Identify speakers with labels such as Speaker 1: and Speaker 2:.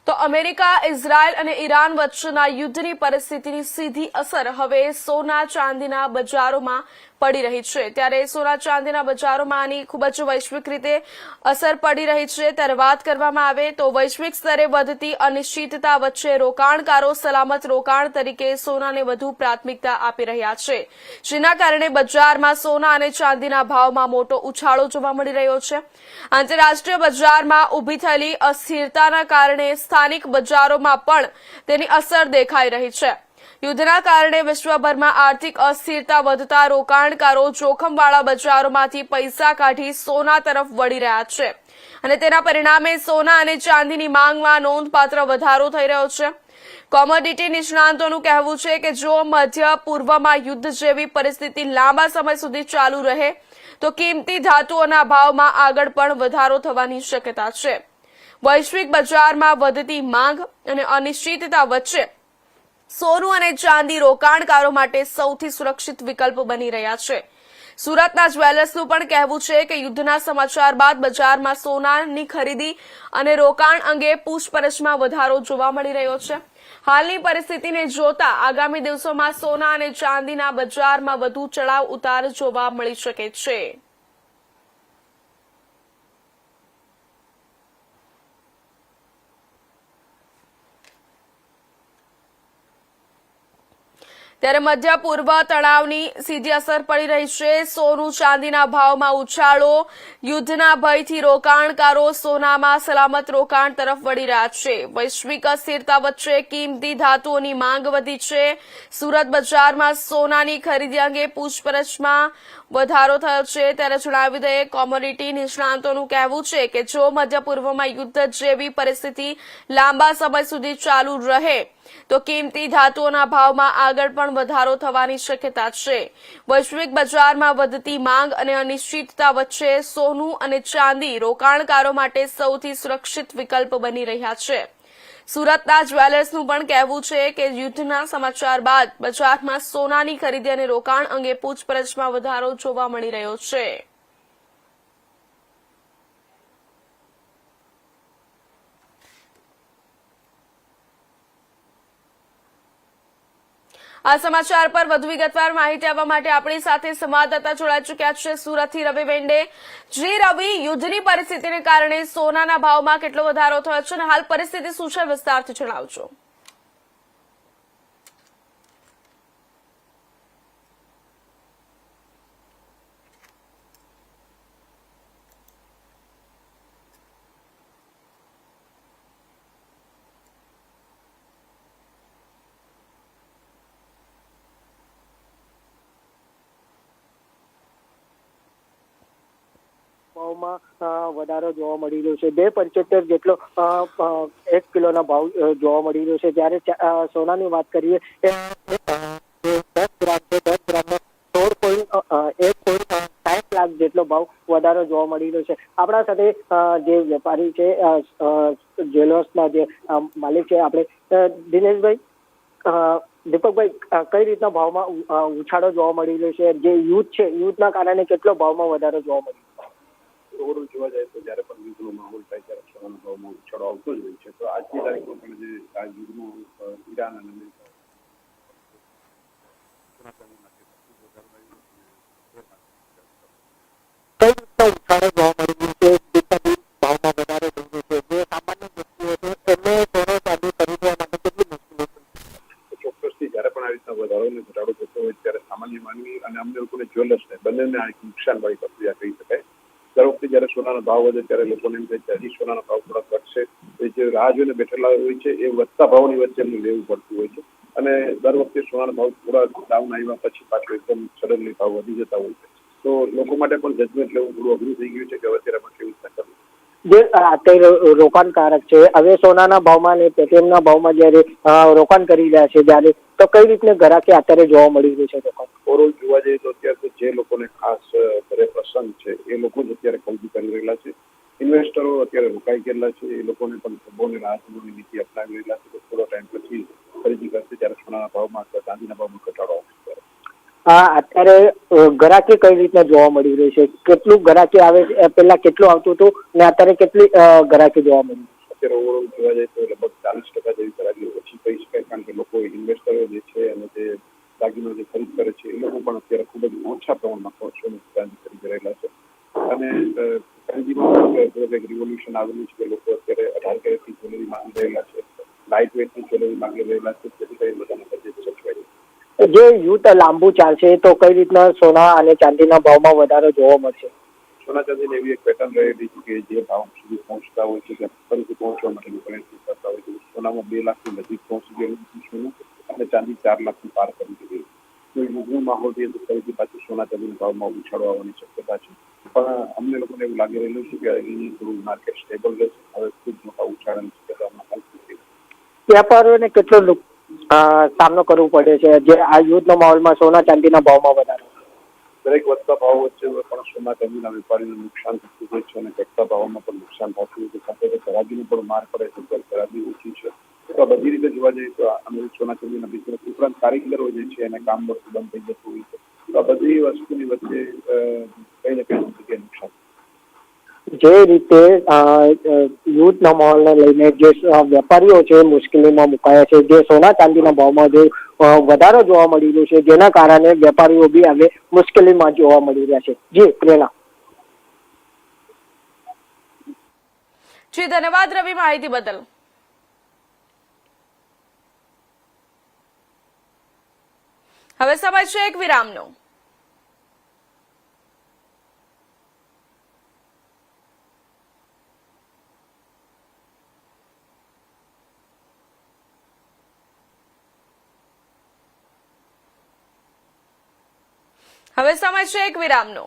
Speaker 1: તો America, Israel અને Iran વચ્ચેના યુદ્ધની પરિસ્થિતિની સીધી અસર હવે સોના ચાંદીના બજારોમાં પડી રહી છે। ત્યારે સોના ચાંદીના બજારોમાં આની ખૂબ જ વૈશ્વિક રીતે અસર પડી રહી છે। ત્યારે વાત કરવામાં આવે તો વૈશ્વિક સ્તરે વધતી અનિશ્ચિતતા વચ્ચે રોકાણકારો સલામત રોકાણ તરીકે સોનાને વધુ પ્રાથમિકતા આપી રહ્યા છે, જેના કારણે બજારમાં સોના અને ચાંદીના ભાવમાં મોટો ઉછાળો જોવા મળી રહ્યો છે। આંતરરાષ્ટ્રીય બજારમાં ઊભી થયેલી અસ્થિરતાના કારણે સ્થાનિક બજારોમાં પણ તેની અસર દેખાઈ રહી છે। યુદ્ધના કારણે વિશ્વભરમાં આર્થિક અસ્થિરતા વધતા રોકાણકારો જોખમવાળા બજારોમાંથી પૈસા કાઢી સોના તરફ વળી રહ્યા છે અને તેના પરિણામે સોના અને ચાંદીની માંગમાં નોંધપાત્ર વધારો થઈ રહ્યો છે। કોમોડિટી નિષ્ણાંતોનું કહેવું છે કે જો મધ્ય પૂર્વમાં યુદ્ધ જેવી પરિસ્થિતિ લાંબા સમય સુધી ચાલુ રહે તો કિંમતી ધાતુઓના ભાવમાં આગળ પણ વધારો થવાની શક્યતા છે। વૈશ્વિક બજારમાં વધતી માંગ અને અનિશ્ચિતતા વચ્ચે સોનું અને ચાંદી રોકાણકારો માટે સૌથી સુરક્ષિત વિકલ્પ બની રહ્યા છે। સુરતના જ્વેલર્સનું પણ કહેવું છે કે યુદ્ધના સમાચાર બાદ બજારમાં સોનાની ખરીદી અને રોકાણ અંગે પૂછપરછમાં વધારો જોવા મળી રહ્યો છે। હાલની પરિસ્થિતિને જોતા આગામી દિવસોમાં સોના અને ચાંદીના બજારમાં વધુ ચડાવ ઉતાર જોવા મળી શકે છે। ત્યારે મધ્ય પૂર્વ તણાવની સીધી અસર પડી રહી છે। સોનું ચાંદીના ભાવમાં ઉછાળો, યુદ્ધના ભયથી રોકાણકારો સોનામાં સલામત રોકાણ તરફ વળી રહ્યા છે। વૈશ્વિક અસ્થિરતા વચ્ચે કિંમતી ધાતુઓની માંગ વધી છે। સુરત બજારમાં સોનાની ખરીદી અંગે પૂછપરછમાં વધારો થયો છે। ત્યારે જણાવી દઈએ, કોમોડિટી નિષ્ણાંતોનું કહેવું છે કે જો મધ્ય પૂર્વમાં યુદ્ધ જેવી પરિસ્થિતિ લાંબા સમય સુધી ચાલુ રહે તો કિંમતી ધાતુઓના ભાવમાં આગળ પણ વધારો થવાની શક્યતા છે। વૈશ્વિક બજારમાં વધતી માંગ અને અનિશ્ચિતતા વચ્ચે સોનું અને ચાંદી રોકાણકારો માટે સૌથી સુરક્ષિત વિકલ્પ બની રહ્યા છે। સુરતના જ્વેલર્સનું પણ કહેવું છે કે યુદ્ધના સમાચાર બાદ બજારમાં સોનાની ખરીદી અને રોકાણ અંગે પૂછપરછમાં વધારો જોવા મળી રહ્યો છે। આ સમાચાર પર વધુ વિગતવાર માહિતી આપવા માટે આપણી સાથે સંવાદદાતા જોડાઈ ચૂક્યા છે સુરતથી રવિ બેંડે। જી રવિ, યુદ્ધની પરિસ્થિતિને કારણે સોનાના ભાવમાં કેટલો વધારો થયો છે અને હાલ પરિસ્થિતિ શું છે, વિસ્તારથી જણાવજો।
Speaker 2: ભાવમાં વધારો જોવા મળી રહ્યો છે। 2.75 જેટલો 1 કિલોના ભાવ જોવા મળી રહ્યો છે। જ્યારે સોનાની વાત કરીએ 10 ગ્રામનો 1.60 લાખ જેટલો ભાવ વધારો જોવા મળી રહ્યો છે। આપણા સાથે જે વેપારી છે, જ્વેલર્સના જે માલિક છે, આપણે દિનેશભાઈ, દીપકભાઈ, કઈ રીતના ભાવમાં ઉછાળો જોવા મળી રહ્યો છે? જે યુદ્ધ છે, યુદ્ધના કારણે કેટલો ભાવમાં વધારો જોવા મળી રહ્યો છે?
Speaker 3: ઓવરઓલ જોવા જાય તો જયારે પણ યુદ્ધનો માહોલ થાય ત્યારે સોનાના ભાવમાં ઉછાળો આવતો જ હોય છે। તો આજની તારીખમાં પણ જે આ યુદ્ધનું ઈરાન અને અમેરિકા
Speaker 2: ઉછાળો જોવા મળી રહ્યો છે, ભાવમાં વધારો થઈ રહ્યો છે, જે સામાન્ય વ્યક્તિઓ છે એમને સોનું ચાંદી ખરીદવા માટે કેટલી મુશ્કેલી છે?
Speaker 3: ચોક્કસથી જયારે પણ આ રીતના વધારો અને ઘટાડો થતો હોય ત્યારે સામાન્ય માનવી અને અમને લોકોને જ્વેલર્સને બંનેને આ એક નુકસાનવાળી પ્રક્રિયા કહી શકાય। દર વખતે જયારે સોનાનો ભાવ વધે ત્યારે લોકોને એમ થાય કે હજી સોનાનો ભાવ થોડા ઘટશે, એ જે રાહ જોઈને બેઠેલા હોય છે એ વધતા ભાવની વચ્ચે એમને લેવું પડતું હોય છે અને દર વખતે સોનાનો ભાવ થોડા ડાઉન આવ્યા પછી પાછો એકદમ સડનલી ભાવ વધી જતા હોય છે। તો લોકો માટે પણ જજમેન્ટ લેવું થોડું અઘરું થઈ ગયું છે કે હવે અત્યારે કેવી રીતના કરવું।
Speaker 2: જે અત્યારે રોકાણકારક છે, હવે સોનાના ભાવમાં ને પેટ્રોલના ભાવમાં જયારે રોકાણ કરી રહ્યા છે, ત્યારે તો કઈ રીતને ગ્રાહકી અત્યારે જોવા મળી રહ્યું છે? રોકાણ
Speaker 3: ઓવરઓલ જોવા જઈએ તો અત્યારે તો જે લોકોને ખાસ ઘરે પ્રસંગ છે એ લોકો જ અત્યારે ખરીદી કરી રહેલા છે। ઇન્વેસ્ટરો અત્યારે રોકાઈ ગયેલા છે, એ લોકોને પણ બહુને રાહ જોવાની નીતિ અપનાવી રહેલા છે। તો થોડો ટાઈમ પછી ખરીદી કરશે જ્યારે સોનાના ભાવમાં અથવા ચાંદીના ભાવમાં ઘટાડો આવશે।
Speaker 2: અત્યારે ગ્રાહકી કઈ રીતના જોવા મળી રહી છે? કેટલું ગ્રાહકી આવે છે? પહેલા કેટલું આવતું હતું ને અત્યારે કેટલી ગ્રાહકી જોવા મળી?
Speaker 3: અત્યારે ઓવરઓલ જોવા જાય તો લગભગ 40% જેવી ખરીદી ઓછી કહી શકાય, કારણ કે લોકો ઇન્વેસ્ટરો જે છે અને જે દાગીનો જે ખરીદ કરે છે એ લોકો પણ અત્યારે ખૂબ જ ઓછા પ્રમાણમાં સોનું ચાંદી ખરીદી રહેલા છે. અને ખરીદીમાં એક રિવોલ્યુશન આવેલું છે કે લોકો અત્યારે 18 કેરેટની જ્વેલરી માંગી રહેલા છે, લાઇટ વેટની જ્વેલરી માંગી રહેલા છે, જેથી કરીને બધાને બજેટ સચવાય.
Speaker 2: જે યુદ્ધ લાંબુ ચાલશે તો કઈ રીતના સોના અને ચાંદીના ભાવમાં વધારો જોવા મળશે?
Speaker 3: સોના ચાંદીની એવી એક પેટર્ન રહેલી છે કે જે ભાવ સુધી પહોંચતા હોય છે ત્યાં ફરીથી પહોંચવા માટે લોકોને કરતા હોય છે. સોનામાં 2 લાખની નજીક પહોંચી ગયેલું છે સોનું, અને ચાંદી 4 લાખની પાર કરી ગઈ. તો યુદ્ધનો માહોલ રહે તો ફરીથી પાછું સોના ચાંદીના ભાવમાં ઉછાળો આવવાની શક્યતા છે. પણ અમને લોકોને એવું લાગી રહેલું છે કે અહીં થોડું માર્કેટ સ્ટેબલ રહેશે. હવે ખૂબ મોટા ઉછાળાની શક્યતા હમણાં હાલ નથી.
Speaker 2: વેપારીઓને કેટલો સામનો કરવો પડે છે જે આ યુદ્ધના માહોલમાં સોના ચાંદીના ભાવમાં વધારો?
Speaker 3: દરેક વધતા ભાવ વચ્ચે પણ સોના ચાંદીના વેપારીને નુકસાન થતું હોય છે અને ઘટતા ભાવમાં પણ નુકસાન થતું હોય છે. સાથે ખરાબીનો પણ માર પડે છે, ત્યારે ખરાબી ઓછી છે. તો આ બધી રીતે જોવા જઈએ તો અમે સોના ચાંદીના બિઝનેસ ઉપરાંત કારીગરો જે છે એને કામ બધું બંધ થઈ જતું હોય છે. તો આ બધી વસ્તુની વચ્ચે કઈ ને કઈ જગ્યાએ નુકસાન.
Speaker 2: જે રીતે યુદ્ધના માહોલને લઈને જે વેપારીઓ છે મુશ્કેલીમાં મુકાયા છે, જે સોના ચાંદીના ભાવમાં જે વધારો જોવા મળી રહ્યો છે, જેના કારણે વેપારીઓ બી હવે મુશ્કેલીમાં જોવા મળી રહ્યા છે. જી પ્રેરણા.
Speaker 1: જી ધન્યવાદ રવિ માહિતી બદલ. હવે સમય છે એક વિરામનો. હવે સમય છે એક વિરામનો.